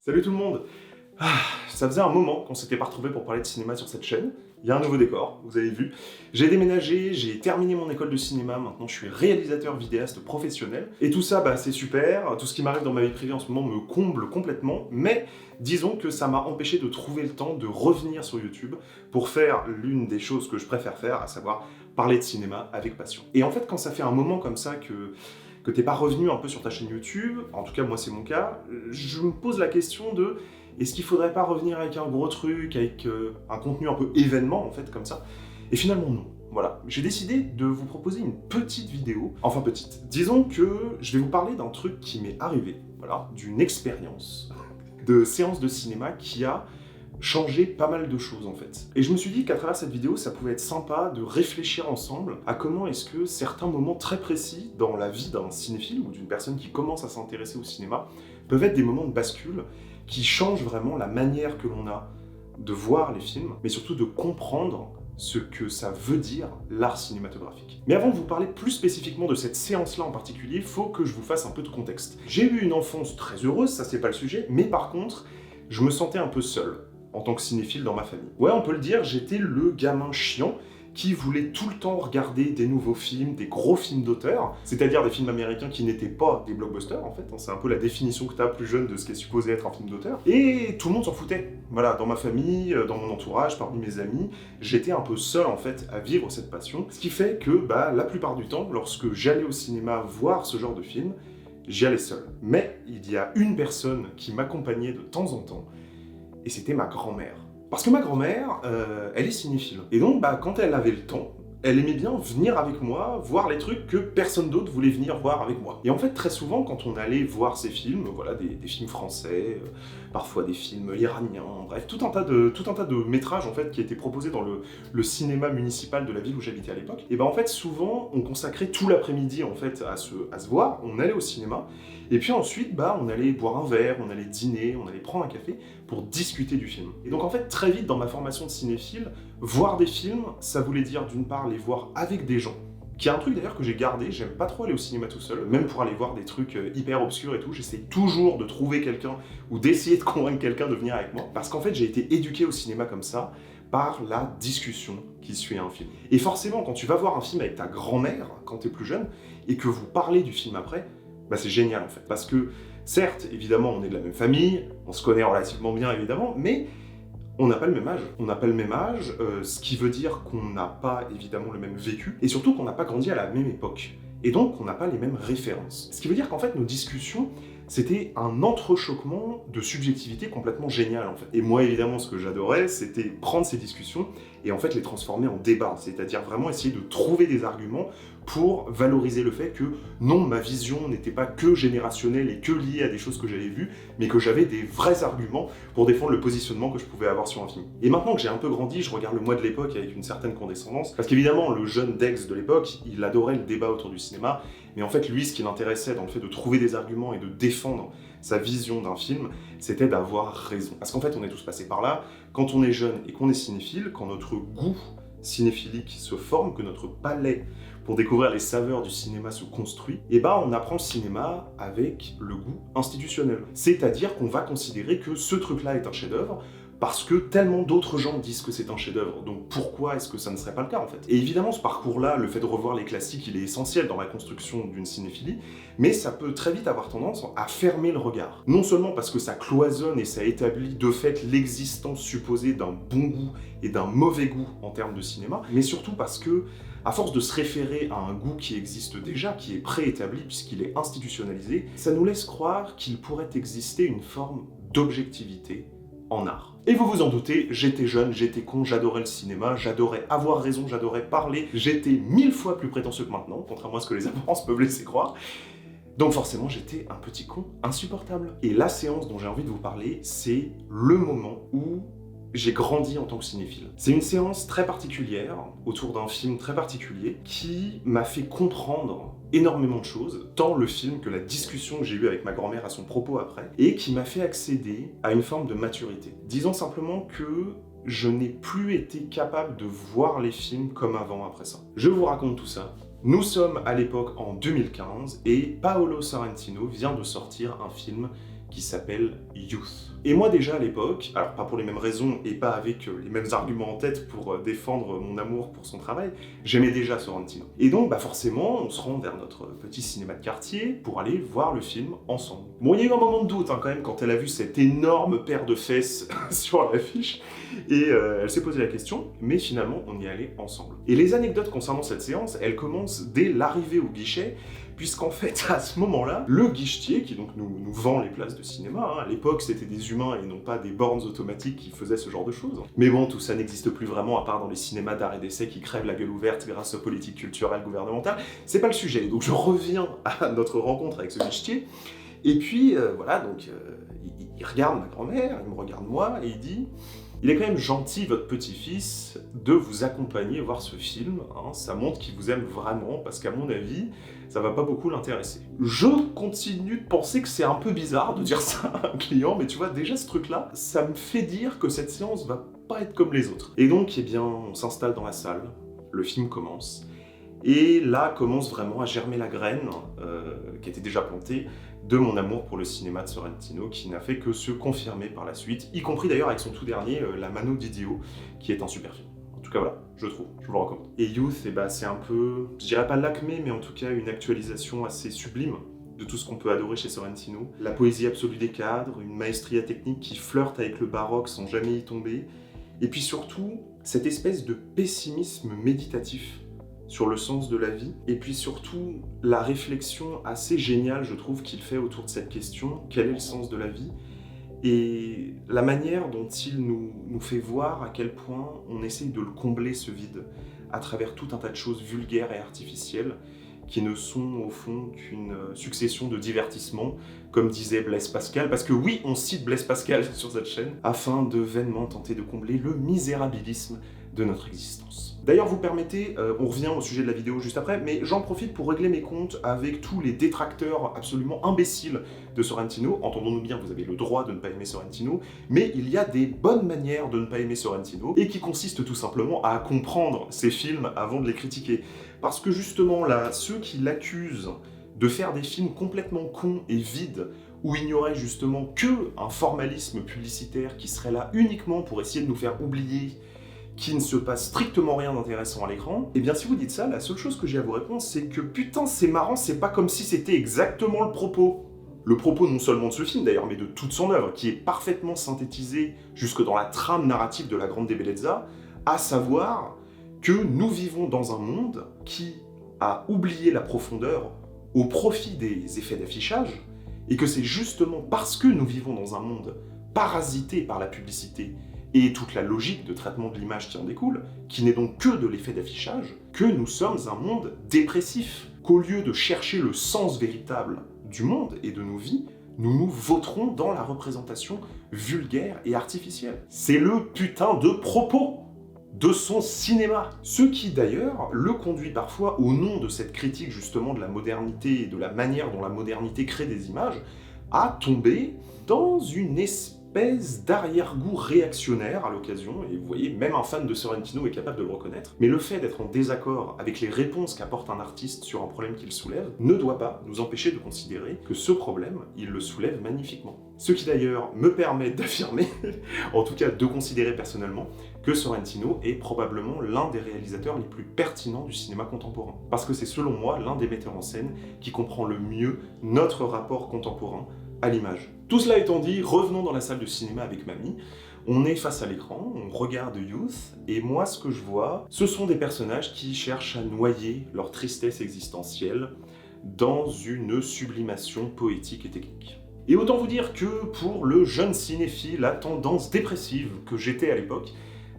Salut tout le monde. Ça faisait un moment qu'on s'était pas retrouvés pour parler de cinéma sur cette chaîne. Il y a un nouveau décor, vous avez vu. J'ai déménagé, j'ai terminé mon école de cinéma, maintenant je suis réalisateur vidéaste professionnel. Et tout ça, c'est super, tout ce qui m'arrive dans ma vie privée en ce moment me comble complètement, mais disons que ça m'a empêché de trouver le temps de revenir sur YouTube pour faire l'une des choses que je préfère faire, à savoir parler de cinéma avec passion. Et en fait, quand ça fait un moment comme ça que t'es pas revenu un peu sur ta chaîne YouTube, en tout cas moi c'est mon cas, je me pose la question de est-ce qu'il faudrait pas revenir avec un gros truc, avec un contenu un peu événement en fait comme ça? Et finalement non. Voilà, j'ai décidé de vous proposer une petite vidéo, enfin petite. Disons que je vais vous parler d'un truc qui m'est arrivé, voilà, d'une expérience de séance de cinéma qui a changé pas mal de choses en fait. Et je me suis dit qu'à travers cette vidéo, ça pouvait être sympa de réfléchir ensemble à comment est-ce que certains moments très précis dans la vie d'un cinéphile ou d'une personne qui commence à s'intéresser au cinéma peuvent être des moments de bascule qui changent vraiment la manière que l'on a de voir les films, mais surtout de comprendre ce que ça veut dire l'art cinématographique. Mais avant de vous parler plus spécifiquement de cette séance-là en particulier, il faut que je vous fasse un peu de contexte. J'ai eu une enfance très heureuse, ça c'est pas le sujet, mais par contre, je me sentais un peu seul en tant que cinéphile dans ma famille. Ouais, on peut le dire, j'étais le gamin chiant qui voulait tout le temps regarder des nouveaux films, des gros films d'auteur, c'est-à-dire des films américains qui n'étaient pas des blockbusters en fait, c'est un peu la définition que t'as plus jeune de ce qui est supposé être un film d'auteur, et tout le monde s'en foutait. Voilà, dans ma famille, dans mon entourage, parmi mes amis, j'étais un peu seul en fait à vivre cette passion, ce qui fait que la plupart du temps, lorsque j'allais au cinéma voir ce genre de film, j'y allais seul. Mais il y a une personne qui m'accompagnait de temps en temps, et c'était ma grand-mère. Parce que ma grand-mère, elle est cinéphile. Et donc, quand elle avait le temps, elle aimait bien venir avec moi, voir les trucs que personne d'autre voulait venir voir avec moi. Et en fait, très souvent, quand on allait voir ces films, voilà, des films français, parfois des films iraniens, bref, tout un tas de métrages, en fait, qui étaient proposés dans le cinéma municipal de la ville où j'habitais à l'époque, et en fait, souvent, on consacrait tout l'après-midi, en fait, à se voir, on allait au cinéma, et puis ensuite, on allait boire un verre, on allait dîner, on allait prendre un café pour discuter du film. Et donc en fait, très vite dans ma formation de cinéphile, voir des films, ça voulait dire d'une part les voir avec des gens, qui est un truc d'ailleurs que j'ai gardé, j'aime pas trop aller au cinéma tout seul, même pour aller voir des trucs hyper obscurs et tout, j'essaie toujours de trouver quelqu'un ou d'essayer de convaincre quelqu'un de venir avec moi, parce qu'en fait j'ai été éduqué au cinéma comme ça, par la discussion qui suit un film. Et forcément, quand tu vas voir un film avec ta grand-mère, quand t'es plus jeune, et que vous parlez du film après, c'est génial en fait, parce que certes, évidemment, on est de la même famille, on se connaît relativement bien évidemment, mais on n'a pas le même âge. On n'a pas le même âge, ce qui veut dire qu'on n'a pas évidemment le même vécu, et surtout qu'on n'a pas grandi à la même époque. Et donc, on n'a pas les mêmes références. Ce qui veut dire qu'en fait, nos discussions, c'était un entrechoquement de subjectivité complètement génial en fait. Et moi, évidemment, ce que j'adorais, c'était prendre ces discussions et en fait les transformer en débat, c'est-à-dire vraiment essayer de trouver des arguments pour valoriser le fait que non, ma vision n'était pas que générationnelle et que liée à des choses que j'avais vues, mais que j'avais des vrais arguments pour défendre le positionnement que je pouvais avoir sur un film. Et maintenant que j'ai un peu grandi, je regarde le moi de l'époque avec une certaine condescendance, parce qu'évidemment, le jeune Dex de l'époque, il adorait le débat autour du cinéma, mais en fait, lui, ce qui l'intéressait dans le fait de trouver des arguments et de défendre sa vision d'un film, c'était d'avoir raison. Parce qu'en fait, on est tous passés par là, quand on est jeune et qu'on est cinéphile, quand notre goût cinéphilique se forme, que notre palais pour découvrir les saveurs du cinéma se construit, on apprend le cinéma avec le goût institutionnel. C'est-à-dire qu'on va considérer que ce truc-là est un chef-d'œuvre, parce que tellement d'autres gens disent que c'est un chef-d'œuvre, donc pourquoi est-ce que ça ne serait pas le cas en fait? Et évidemment, ce parcours-là, le fait de revoir les classiques, il est essentiel dans la construction d'une cinéphilie, mais ça peut très vite avoir tendance à fermer le regard. Non seulement parce que ça cloisonne et ça établit de fait l'existence supposée d'un bon goût et d'un mauvais goût en termes de cinéma, mais surtout parce que, à force de se référer à un goût qui existe déjà, qui est préétabli puisqu'il est institutionnalisé, ça nous laisse croire qu'il pourrait exister une forme d'objectivité en art. Et vous vous en doutez, j'étais jeune, j'étais con, j'adorais le cinéma, j'adorais avoir raison, j'adorais parler, j'étais 1000 fois plus prétentieux que maintenant, contrairement à ce que les apparences peuvent laisser croire. Donc forcément, j'étais un petit con insupportable. Et la séance dont j'ai envie de vous parler, c'est le moment où j'ai grandi en tant que cinéphile. C'est une séance très particulière, autour d'un film très particulier, qui m'a fait comprendre énormément de choses, tant le film que la discussion que j'ai eue avec ma grand-mère à son propos après, et qui m'a fait accéder à une forme de maturité. Disons simplement que je n'ai plus été capable de voir les films comme avant après ça. Je vous raconte tout ça. Nous sommes à l'époque en 2015, et Paolo Sorrentino vient de sortir un film qui s'appelle Youth. Et moi déjà à l'époque, alors pas pour les mêmes raisons et pas avec les mêmes arguments en tête pour défendre mon amour pour son travail, j'aimais déjà Sorrentino. Et donc bah forcément, on se rend vers notre petit cinéma de quartier pour aller voir le film ensemble. Bon, il y a eu un moment de doute quand même quand elle a vu cette énorme paire de fesses sur l'affiche, et elle s'est posé la question, mais finalement on y allait ensemble. Et les anecdotes concernant cette séance, elles commencent dès l'arrivée au guichet, puisqu'en fait, à ce moment-là, le guichetier, qui donc nous vend les places de cinéma, à l'époque c'était des humains et non pas des bornes automatiques qui faisaient ce genre de choses. Mais bon, tout ça n'existe plus vraiment, à part dans les cinémas d'art et d'essai qui crèvent la gueule ouverte grâce aux politiques culturelles gouvernementales. C'est pas le sujet, donc je reviens à notre rencontre avec ce guichetier, et puis voilà, donc il regarde ma grand-mère, il me regarde moi, et il dit... Il est quand même gentil, votre petit-fils, de vous accompagner voir ce film, hein. Ça montre qu'il vous aime vraiment, parce qu'à mon avis, ça va pas beaucoup l'intéresser. Je continue de penser que c'est un peu bizarre de dire ça à un client, mais tu vois, déjà ce truc-là, ça me fait dire que cette séance va pas être comme les autres. Et donc, eh bien, on s'installe dans la salle, le film commence, et là commence vraiment à germer la graine, qui était déjà plantée, de mon amour pour le cinéma de Sorrentino, qui n'a fait que se confirmer par la suite, y compris d'ailleurs avec son tout dernier, La Mano d'Idio, qui est un super film. En tout cas voilà, je trouve, je vous le recommande. Et Youth, eh ben, c'est un peu, je dirais pas l'acmé, mais en tout cas une actualisation assez sublime de tout ce qu'on peut adorer chez Sorrentino. La poésie absolue des cadres, une maestria technique qui flirte avec le baroque sans jamais y tomber, et puis surtout, cette espèce de pessimisme méditatif sur le sens de la vie, et puis surtout la réflexion assez géniale, je trouve, qu'il fait autour de cette question, quel est le sens de la vie, et la manière dont il nous fait voir à quel point on essaye de le combler, ce vide, à travers tout un tas de choses vulgaires et artificielles, qui ne sont au fond qu'une succession de divertissements, comme disait Blaise Pascal, parce que oui, on cite Blaise Pascal sur cette chaîne, afin de vainement tenter de combler le misérabilisme de notre existence. D'ailleurs, vous permettez, on revient au sujet de la vidéo juste après, mais j'en profite pour régler mes comptes avec tous les détracteurs absolument imbéciles de Sorrentino. Entendons-nous bien, vous avez le droit de ne pas aimer Sorrentino, mais il y a des bonnes manières de ne pas aimer Sorrentino, et qui consistent tout simplement à comprendre ses films avant de les critiquer. Parce que justement là, ceux qui l'accusent de faire des films complètement cons et vides, où il n'y aurait justement que un formalisme publicitaire qui serait là uniquement pour essayer de nous faire oublier qu'il ne se passe strictement rien d'intéressant à l'écran, et bien si vous dites ça, la seule chose que j'ai à vous répondre, c'est que putain c'est marrant, c'est pas comme si c'était exactement le propos. Le propos non seulement de ce film d'ailleurs, mais de toute son œuvre, qui est parfaitement synthétisé jusque dans la trame narrative de La Grande Bellezza, à savoir que nous vivons dans un monde qui a oublié la profondeur au profit des effets d'affichage, et que c'est justement parce que nous vivons dans un monde parasité par la publicité et toute la logique de traitement de l'image qui en découle, qui n'est donc que de l'effet d'affichage, que nous sommes un monde dépressif, qu'au lieu de chercher le sens véritable du monde et de nos vies, nous nous vautrons dans la représentation vulgaire et artificielle. C'est le putain de propos de son cinéma. Ce qui d'ailleurs le conduit parfois, au nom de cette critique justement de la modernité et de la manière dont la modernité crée des images, à tomber dans une espèce d'arrière-goût réactionnaire à l'occasion, et vous voyez, même un fan de Sorrentino est capable de le reconnaître, mais le fait d'être en désaccord avec les réponses qu'apporte un artiste sur un problème qu'il soulève ne doit pas nous empêcher de considérer que ce problème, il le soulève magnifiquement. Ce qui d'ailleurs me permet d'affirmer, en tout cas de considérer personnellement, que Sorrentino est probablement l'un des réalisateurs les plus pertinents du cinéma contemporain. Parce que c'est selon moi l'un des metteurs en scène qui comprend le mieux notre rapport contemporain à l'image. Tout cela étant dit, revenons dans la salle de cinéma avec mamie. On est face à l'écran, on regarde Youth, et moi ce que je vois, ce sont des personnages qui cherchent à noyer leur tristesse existentielle dans une sublimation poétique et technique. Et autant vous dire que pour le jeune cinéphile à tendance dépressive que j'étais à l'époque,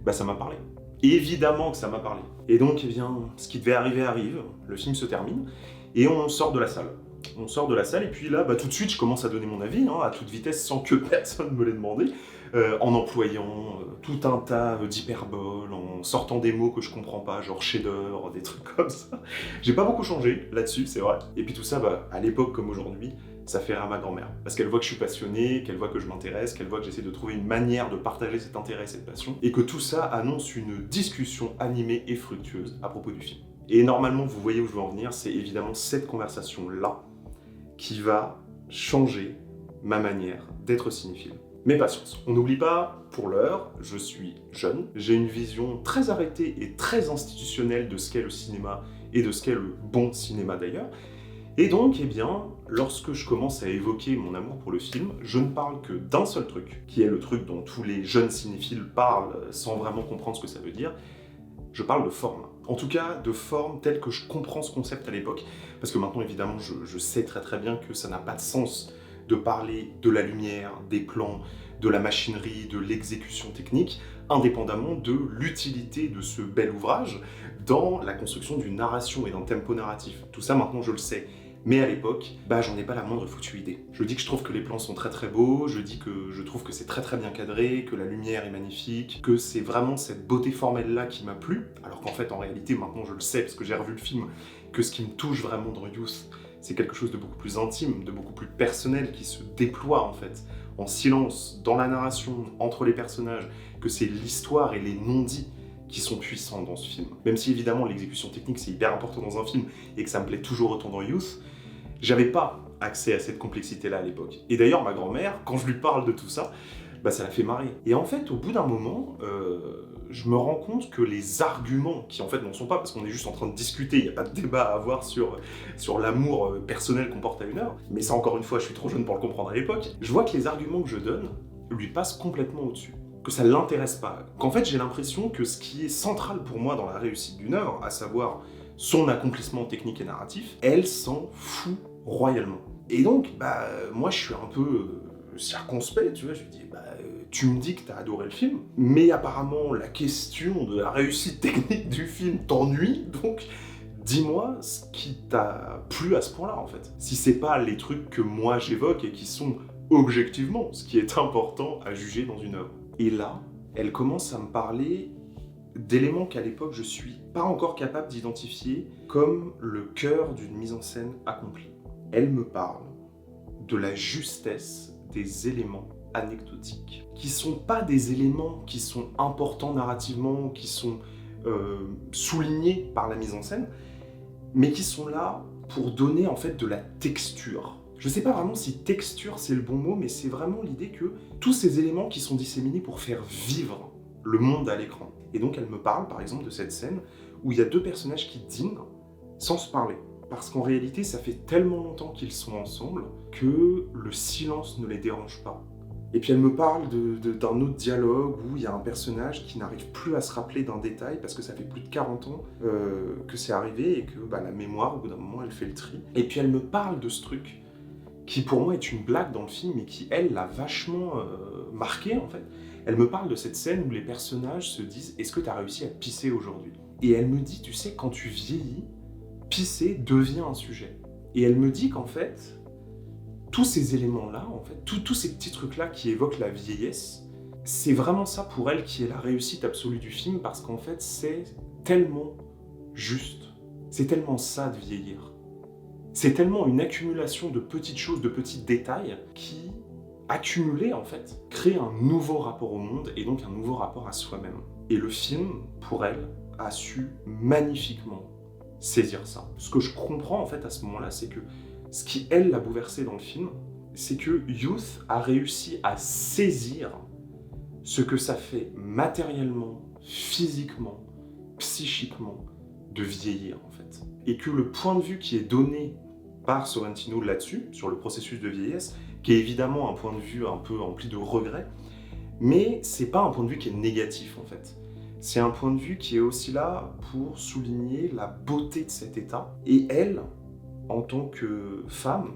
bah ça m'a parlé. Évidemment que ça m'a parlé. Et donc, eh bien, ce qui devait arriver arrive, le film se termine, et on sort de la salle. On sort de la salle, et puis là, bah, tout de suite, je commence à donner mon avis, à toute vitesse, sans que personne me l'ait demandé, en employant tout un tas d'hyperboles, en sortant des mots que je comprends pas, genre chef-d'œuvre, des trucs comme ça. J'ai pas beaucoup changé là-dessus, c'est vrai. Et puis tout ça, bah, à l'époque comme aujourd'hui, ça fait rire à ma grand-mère. Parce qu'elle voit que je suis passionné, qu'elle voit que je m'intéresse, qu'elle voit que j'essaie de trouver une manière de partager cet intérêt et cette passion, et que tout ça annonce une discussion animée et fructueuse à propos du film. Et normalement, vous voyez où je veux en venir, c'est évidemment cette conversation-là qui va changer ma manière d'être cinéphile. Mais patience, on n'oublie pas, pour l'heure, je suis jeune, j'ai une vision très arrêtée et très institutionnelle de ce qu'est le cinéma et de ce qu'est le bon cinéma d'ailleurs. Et donc, eh bien, lorsque je commence à évoquer mon amour pour le film, je ne parle que d'un seul truc, qui est le truc dont tous les jeunes cinéphiles parlent sans vraiment comprendre ce que ça veut dire. Je parle de forme. En tout cas, de forme telle que je comprends ce concept à l'époque, parce que maintenant, évidemment, je sais très très bien que ça n'a pas de sens de parler de la lumière, des plans, de la machinerie, de l'exécution technique, indépendamment de l'utilité de ce bel ouvrage dans la construction d'une narration et d'un tempo narratif. Tout ça, maintenant, je le sais. Mais à l'époque, j'en ai pas la moindre foutue idée. Je dis que je trouve que les plans sont très très beaux, je dis que je trouve que c'est très très bien cadré, que la lumière est magnifique, que c'est vraiment cette beauté formelle-là qui m'a plu, alors qu'en fait, en réalité, maintenant je le sais, parce que j'ai revu le film, que ce qui me touche vraiment dans Youth, c'est quelque chose de beaucoup plus intime, de beaucoup plus personnel, qui se déploie en fait, en silence, dans la narration, entre les personnages, que c'est l'histoire et les non-dits qui sont puissants dans ce film. Même si évidemment l'exécution technique c'est hyper important dans un film et que ça me plaît toujours autant dans Youth, j'avais pas accès à cette complexité-là à l'époque. Et d'ailleurs, ma grand-mère, quand je lui parle de tout ça, ça la fait marrer. Et en fait, au bout d'un moment, je me rends compte que les arguments, qui en fait n'en sont pas, parce qu'on est juste en train de discuter, il n'y a pas de débat à avoir sur l'amour personnel qu'on porte à une œuvre, mais ça encore une fois, je suis trop jeune pour le comprendre à l'époque, je vois que les arguments que je donne lui passent complètement au-dessus. Que ça ne l'intéresse pas. Qu'en fait, j'ai l'impression que ce qui est central pour moi dans la réussite d'une œuvre, à savoir son accomplissement technique et narratif, elle s'en fout royalement. Et donc, moi je suis un peu circonspect, tu vois, je me dis, tu me dis que t'as adoré le film, mais apparemment la question de la réussite technique du film t'ennuie, donc dis-moi ce qui t'a plu à ce point-là en fait. Si c'est pas les trucs que moi j'évoque et qui sont objectivement ce qui est important à juger dans une œuvre. Et là, elle commence à me parler d'éléments qu'à l'époque je suis pas encore capable d'identifier comme le cœur d'une mise en scène accomplie. Elle me parle de la justesse des éléments anecdotiques, qui sont pas des éléments qui sont importants narrativement, qui sont soulignés par la mise en scène, mais qui sont là pour donner en fait de la texture. Je sais pas vraiment si texture c'est le bon mot, mais c'est vraiment l'idée que tous ces éléments qui sont disséminés pour faire vivre le monde à l'écran. Et donc elle me parle par exemple de cette scène où il y a deux personnages qui dînent sans se parler. Parce qu'en réalité, ça fait tellement longtemps qu'ils sont ensemble que le silence ne les dérange pas. Et puis elle me parle d'un autre dialogue où il y a un personnage qui n'arrive plus à se rappeler d'un détail parce que ça fait plus de 40 ans que c'est arrivé et que la mémoire, au bout d'un moment, elle fait le tri. Et puis elle me parle de ce truc qui pour moi est une blague dans le film et qui, elle, l'a vachement marqué en fait. Elle me parle de cette scène où les personnages se disent « Est-ce que tu as réussi à pisser aujourd'hui ?» Et elle me dit « Tu sais, quand tu vieillis, pisser devient un sujet. » Et elle me dit qu'en fait, tous ces éléments-là, en fait, tous ces petits trucs-là qui évoquent la vieillesse, c'est vraiment ça pour elle qui est la réussite absolue du film, parce qu'en fait, c'est tellement juste. C'est tellement ça de vieillir. C'est tellement une accumulation de petites choses, de petits détails, qui, accumulés, en fait, créent un nouveau rapport au monde, et donc un nouveau rapport à soi-même. Et le film, pour elle, a su magnifiquement saisir ça. Ce que je comprends en fait à ce moment-là, c'est que ce qui, elle, l'a bouleversé dans le film, c'est que Youth a réussi à saisir ce que ça fait matériellement, physiquement, psychiquement, de vieillir en fait. Et que le point de vue qui est donné par Sorrentino là-dessus, sur le processus de vieillesse, qui est évidemment un point de vue un peu empli de regrets, mais c'est pas un point de vue qui est négatif en fait. C'est un point de vue qui est aussi là pour souligner la beauté de cet état. Et elle, en tant que femme,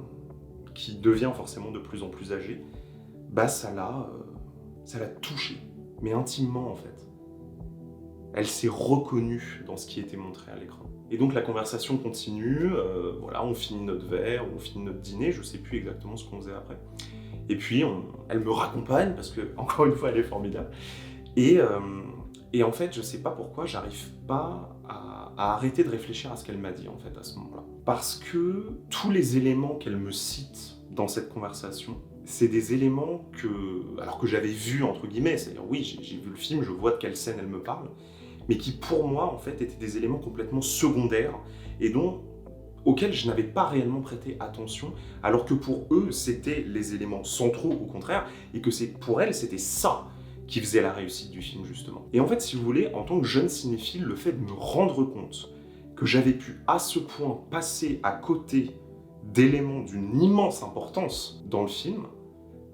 qui devient forcément de plus en plus âgée, ça l'a touchée, mais intimement en fait. Elle s'est reconnue dans ce qui était montré à l'écran. Et donc la conversation continue, on finit notre verre, on finit notre dîner, je sais plus exactement ce qu'on faisait après. Et puis elle me raccompagne, parce que, encore une fois, elle est formidable. Et en fait, je sais pas pourquoi, j'arrive pas à arrêter de réfléchir à ce qu'elle m'a dit en fait à ce moment-là. Parce que tous les éléments qu'elle me cite dans cette conversation, c'est des éléments que j'avais vus entre guillemets, c'est-à-dire oui, j'ai vu le film, je vois de quelle scène elle me parle, mais qui pour moi en fait étaient des éléments complètement secondaires et dont auxquels je n'avais pas réellement prêté attention, alors que pour eux, c'était les éléments centraux au contraire, et que pour elles, c'était ça qui faisait la réussite du film, justement. Et en fait, si vous voulez, en tant que jeune cinéphile, le fait de me rendre compte que j'avais pu à ce point passer à côté d'éléments d'une immense importance dans le film,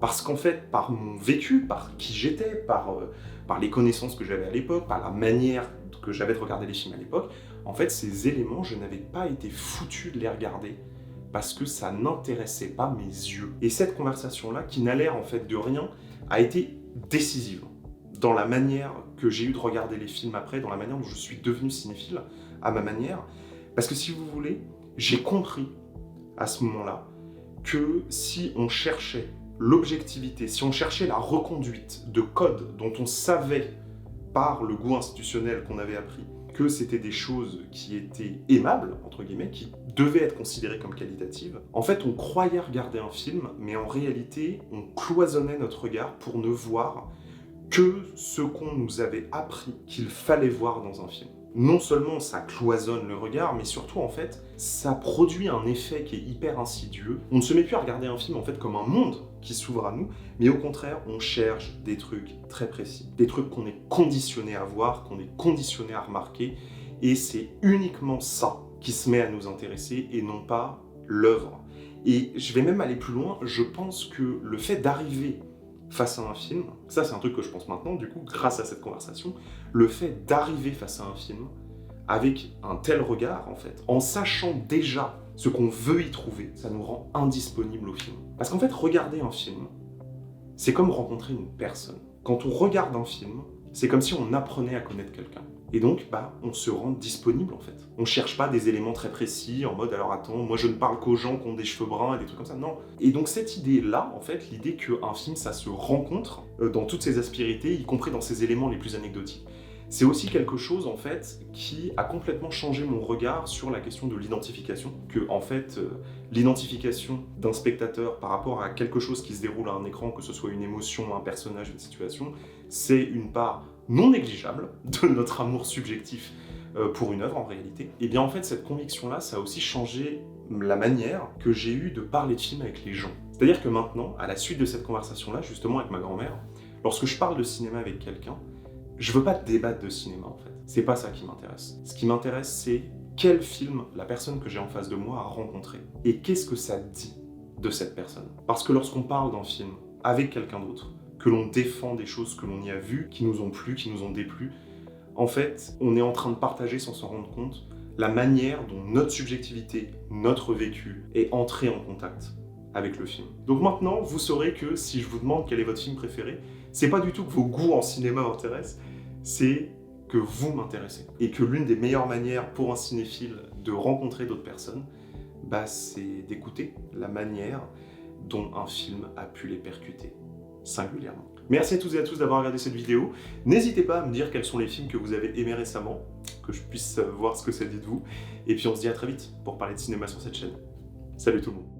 parce qu'en fait, par mon vécu, par qui j'étais, par les connaissances que j'avais à l'époque, par la manière que j'avais de regarder les films à l'époque, en fait, ces éléments, je n'avais pas été foutu de les regarder parce que ça n'intéressait pas mes yeux. Et cette conversation-là, qui n'a l'air en fait de rien, a été décisive dans la manière que j'ai eu de regarder les films après, dans la manière dont je suis devenu cinéphile, à ma manière. Parce que si vous voulez, j'ai compris à ce moment-là que si on cherchait l'objectivité, si on cherchait la reconduite de codes dont on savait par le goût institutionnel qu'on avait appris que c'était des choses qui étaient aimables, entre guillemets, qui devaient être considérées comme qualitatives, en fait, on croyait regarder un film, mais en réalité, on cloisonnait notre regard pour ne voir que ce qu'on nous avait appris qu'il fallait voir dans un film. Non seulement ça cloisonne le regard, mais surtout, en fait, ça produit un effet qui est hyper insidieux. On ne se met plus à regarder un film, en fait, comme un monde qui s'ouvre à nous, mais au contraire, on cherche des trucs très précis. Des trucs qu'on est conditionné à voir, qu'on est conditionné à remarquer, et c'est uniquement ça qui se met à nous intéresser, et non pas l'œuvre. Et je vais même aller plus loin, je pense que le fait d'arriver face à un film, ça c'est un truc que je pense maintenant, du coup, grâce à cette conversation, le fait d'arriver face à un film avec un tel regard, en fait, en sachant déjà ce qu'on veut y trouver, ça nous rend indisponibles au film. Parce qu'en fait, regarder un film, c'est comme rencontrer une personne. Quand on regarde un film, c'est comme si on apprenait à connaître quelqu'un. Et donc, on se rend disponible, en fait. On cherche pas des éléments très précis, en mode, alors attends, moi je ne parle qu'aux gens qui ont des cheveux bruns et des trucs comme ça, non. Et donc cette idée-là, en fait, l'idée qu'un film, ça se rencontre dans toutes ses aspérités, y compris dans ses éléments les plus anecdotiques, c'est aussi quelque chose, en fait, qui a complètement changé mon regard sur la question de l'identification. Que, en fait, l'identification d'un spectateur par rapport à quelque chose qui se déroule à un écran, que ce soit une émotion, un personnage, une situation, c'est une part non négligeable de notre amour subjectif pour une œuvre en réalité. Et bien en fait cette conviction-là, ça a aussi changé la manière que j'ai eu de parler de films avec les gens. C'est-à-dire que maintenant, à la suite de cette conversation-là, justement avec ma grand-mère, lorsque je parle de cinéma avec quelqu'un, je veux pas débattre de cinéma en fait. C'est pas ça qui m'intéresse. Ce qui m'intéresse, c'est quel film la personne que j'ai en face de moi a rencontré. Et qu'est-ce que ça dit de cette personne. Parce que lorsqu'on parle d'un film avec quelqu'un d'autre, que l'on défend des choses que l'on y a vues, qui nous ont plu, qui nous ont déplu, en fait, on est en train de partager sans s'en rendre compte la manière dont notre subjectivité, notre vécu est entré en contact avec le film. Donc maintenant, vous saurez que si je vous demande quel est votre film préféré, c'est pas du tout que vos goûts en cinéma m'intéressent, c'est que vous m'intéressez. Et que l'une des meilleures manières pour un cinéphile de rencontrer d'autres personnes, c'est d'écouter la manière dont un film a pu les percuter, singulièrement. Merci à tous et à tous d'avoir regardé cette vidéo. N'hésitez pas à me dire quels sont les films que vous avez aimés récemment, que je puisse voir ce que ça dit de vous. Et puis on se dit à très vite pour parler de cinéma sur cette chaîne. Salut tout le monde.